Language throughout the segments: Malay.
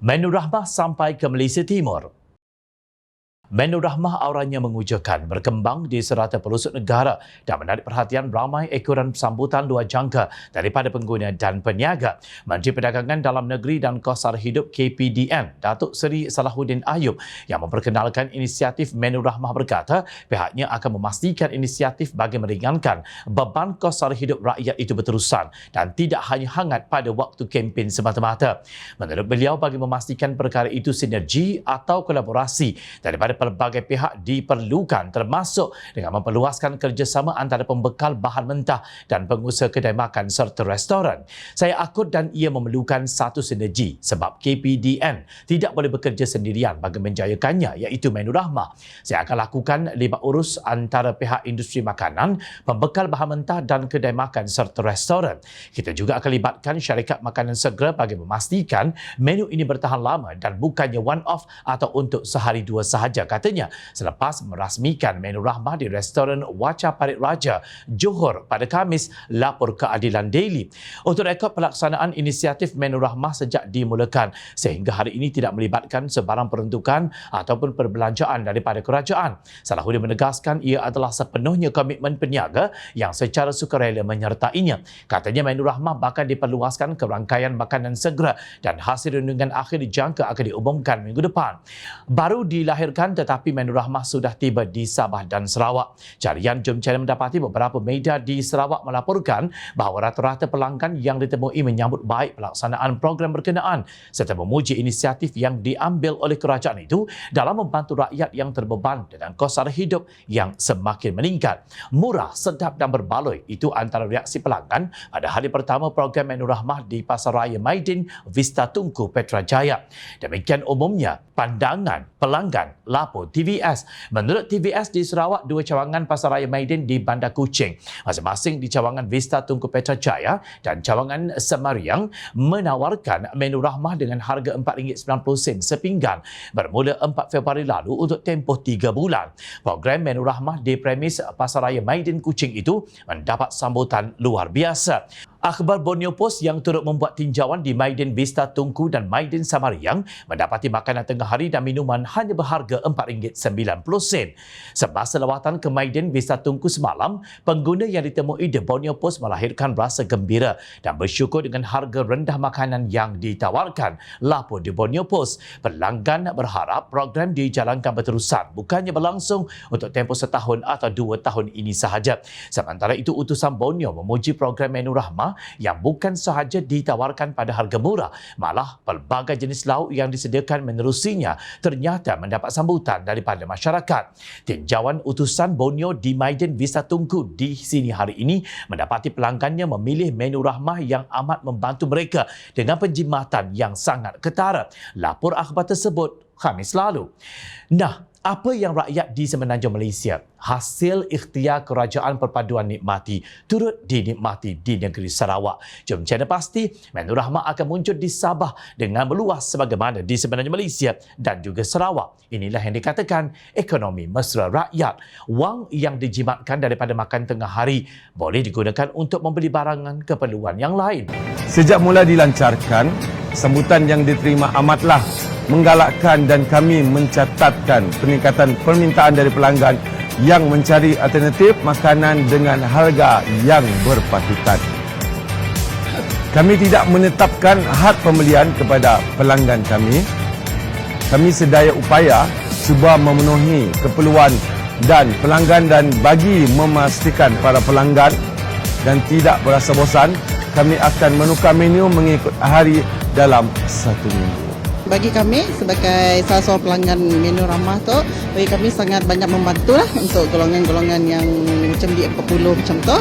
Menu Rahmah sampai ke Malaysia Timur. Menu Rahmah auranya mengujakan, berkembang di serata pelosok negara dan menarik perhatian ramai ekoran sambutan luar jangka daripada pengguna dan peniaga. Menteri Perdagangan Dalam Negeri dan Kos Sara Hidup KPDN, Datuk Seri Salahuddin Ayub yang memperkenalkan inisiatif Menu Rahmah berkata pihaknya akan memastikan inisiatif bagi meringankan beban kos sara hidup rakyat itu berterusan dan tidak hanya hangat pada waktu kempen semata-mata. Menurut beliau, bagi memastikan perkara itu sinergi atau kolaborasi daripada pelbagai pihak diperlukan, termasuk dengan memperluaskan kerjasama antara pembekal bahan mentah dan pengusaha kedai makan serta restoran. Saya akut dan ia memerlukan satu sinergi sebab KPDN tidak boleh bekerja sendirian bagi menjayakannya, iaitu Menu Rahmah. Saya akan lakukan libat urus antara pihak industri makanan, pembekal bahan mentah dan kedai makan serta restoran. Kita juga akan libatkan syarikat makanan segera bagi memastikan menu ini bertahan lama dan bukannya one-off atau untuk sehari dua sahaja, katanya selepas merasmikan Menu Rahmah di restoran Wacha Parit Raja, Johor pada Khamis, lapor Keadilan Daily. Untuk rekod pelaksanaan inisiatif Menu Rahmah sejak dimulakan sehingga hari ini tidak melibatkan sebarang peruntukan ataupun perbelanjaan daripada kerajaan. Salahuddin menegaskan ia adalah sepenuhnya komitmen peniaga yang secara sukarela menyertainya. Katanya Menu Rahmah bakal diperluaskan ke rangkaian makanan segera dan hasil rundingan akhir dijangka akan diumumkan minggu depan. Baru dilahirkan tetapi Menu Rahmah sudah tiba di Sabah dan Sarawak. Carian Jom Channel mendapati beberapa media di Sarawak melaporkan bahawa rata-rata pelanggan yang ditemui menyambut baik pelaksanaan program berkenaan serta memuji inisiatif yang diambil oleh kerajaan itu dalam membantu rakyat yang terbeban dengan kos sara hidup yang semakin meningkat. Murah, sedap dan berbaloi, itu antara reaksi pelanggan pada hari pertama program Menu Rahmah di Pasaraya Maidin Vista Tunku Petrajaya. Demikian umumnya pandangan pelanggan lapor TVS. Menurut TVS di Sarawak, dua cawangan Pasaraya Maidin di Bandar Kuching, masing-masing di cawangan Vista Tunku Petrajaya dan cawangan Semariang, menawarkan Menu Rahmah dengan harga RM4.90 sepinggan bermula 4 Februari lalu untuk tempoh 3 bulan. Program Menu Rahmah di premis Pasaraya Maidin Kuching itu mendapat sambutan luar biasa. Akhbar Borneo Post yang turut membuat tinjauan di Maidin Vista Tunku dan Maidin Samariang mendapati makanan tengah hari dan minuman hanya berharga RM4.90. Semasa lawatan ke Maidin Vista Tunku semalam, pengguna yang ditemui di Borneo Post melahirkan rasa gembira dan bersyukur dengan harga rendah makanan yang ditawarkan. Lapor di Borneo Post, pelanggan berharap program dijalankan berterusan, bukannya berlangsung untuk tempoh setahun atau 2 tahun ini sahaja. Sementara itu, utusan Borneo memuji program Menu Rahmah yang bukan sahaja ditawarkan pada harga murah, malah pelbagai jenis lauk yang disediakan menerusinya ternyata mendapat sambutan daripada masyarakat. Tinjauan utusan Borneo di Maidin Vista Tunku di sini hari ini mendapati pelanggannya memilih Menu Rahmah yang amat membantu mereka dengan penjimatan yang sangat ketara. Lapor akhbar tersebut Khamis lalu. Nah, apa yang rakyat di Semenanjung Malaysia, hasil ikhtiar kerajaan perpaduan nikmati, turut dinikmati di negeri Sarawak. Jom Channel pasti Menu Rahmah akan muncul di Sabah dengan meluas sebagaimana di Semenanjung Malaysia dan juga Sarawak. Inilah yang dikatakan ekonomi mesra rakyat. Wang yang dijimatkan daripada makan tengah hari boleh digunakan untuk membeli barangan keperluan yang lain. Sejak mula dilancarkan, sambutan yang diterima amatlah menggalakkan dan kami mencatatkan peningkatan permintaan dari pelanggan yang mencari alternatif makanan dengan harga yang berpatutan. Kami tidak menetapkan had pembelian kepada pelanggan kami. Kami sedaya upaya cuba memenuhi keperluan dan pelanggan dan bagi memastikan para pelanggan dan tidak berasa bosan, kami akan menukar menu mengikut hari dalam 1 minggu. Bagi kami sebagai salah seorang pelanggan Menu Rahmah tu, bagi kami sangat banyak membantu lah untuk golongan-golongan yang macam di 40 macam tu.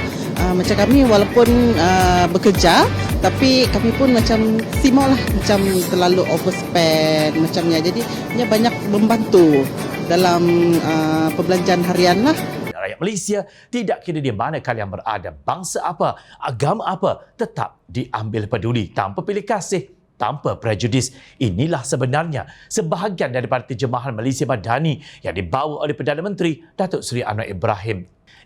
Macam kami walaupun bekerja, tapi kami pun macam simau lah, macam terlalu overspend macamnya. Jadi dia banyak membantu dalam perbelanjaan harian lah. Rakyat Malaysia tidak kira di mana kalian berada, bangsa apa, agama apa, tetap diambil peduli tanpa pilih kasih, tanpa prejudis. Inilah sebenarnya sebahagian daripada terjemahan Malaysia Madani yang dibawa oleh Perdana Menteri Datuk Seri Anwar Ibrahim.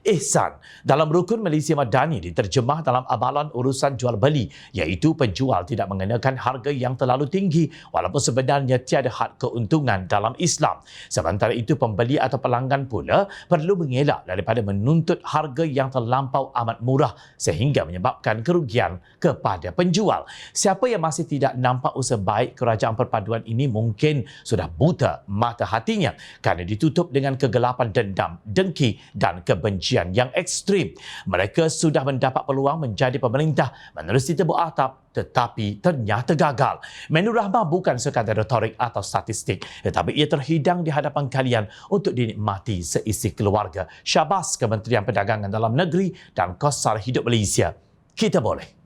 Ihsan dalam rukun Malaysia Madani diterjemah dalam amalan urusan jual beli, iaitu penjual tidak mengenakan harga yang terlalu tinggi walaupun sebenarnya tiada had keuntungan dalam Islam. Sementara itu pembeli atau pelanggan pula perlu mengelak daripada menuntut harga yang terlampau amat murah sehingga menyebabkan kerugian kepada penjual. Siapa yang masih tidak nampak usaha baik kerajaan perpaduan ini mungkin sudah buta mata hatinya kerana ditutup dengan kegelapan dendam, dengki dan kebencian yang ekstrim. Mereka sudah mendapat peluang menjadi pemerintah menerusi tebuk atap tetapi ternyata gagal. Menu Rahmah bukan sekadar retorik atau statistik, tetapi ia terhidang di hadapan kalian untuk dinikmati seisi keluarga. Syabas Kementerian Perdagangan Dalam Negeri dan Kos Sara Hidup Malaysia. Kita boleh.